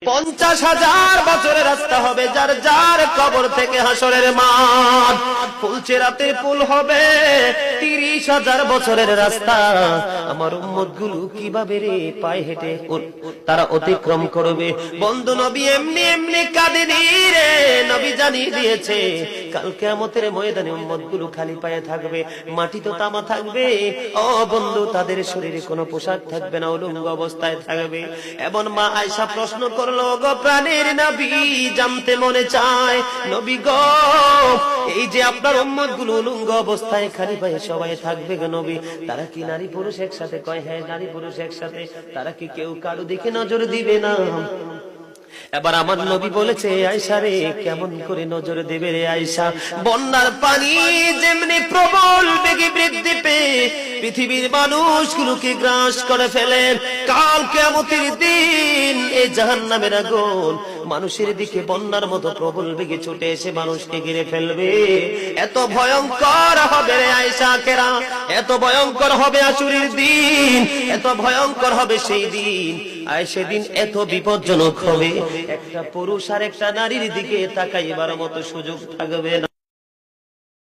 50,000 বছরের রাস্তা হবে, যার যার কবর থেকে হাসরের মাঠ। ফুলচেরাতে পুল হবে 30,000 বছরের রাস্তা। আমার উম্মত গুলো কিভাবে রে পায়ে হেঁটে তারা অতিক্রম করবে? বন্ধু নবী এমনি এমনি কাঁদেনি রে, নবী জানিয়ে দিয়েছে কাল কিয়ামতের ময়দানে উম্মত গুলো খালি পায়ে থাকবে, মাটি তো তামা থাকবে। ও বন্ধু, তাদের শরীরে কোনো পোশাক থাকবে না, উলঙ্গ অবস্থায় থাকবে। এবং মা আয়েশা প্রশ্ন করলো, গো প্রাণের নবী, জানতে মনে চায় নবী গো, এই যে আপনার উম্মত গুলো উলঙ্গ অবস্থায় খালি পায়ে সবাই থাকবে গো নবী, তারা কি নারী পুরুষ একসাথে? কয় হ্যাঁ, নারী পুরুষ একসাথে। তারা কি কেউ কারো দিকে নজর দিবে না? এবার আমার নবী বলেছে, আয়েশা রে, কেমন করে নজর দেবে রে আয়েশা? বন্যার পানি যেমনি প্রবল বেগে বৃদ্ধি পেয়ে পৃথিবীর মানুষগুলোকে গ্রাস করে ফেলেন, কাল কিয়ামতের দিন এই জাহান্নামের আগুন মানুষের দিকে বন্যার মতো প্রবল বেগে ছুটে এসে মানুষকে ঘিরে ফেলবে। এত ভয়ঙ্কর হবে রে আয়েশা কেরা, এত ভয়ঙ্কর হবে আশুরের দিন, এত ভয়ঙ্কর হবে সেই দিন। আর সেদিন এত বিপজ্জনক হবে, একটা পুরুষ আর একটা নারীর দিকে তাকাইবার মতো সুযোগ থাকবে না।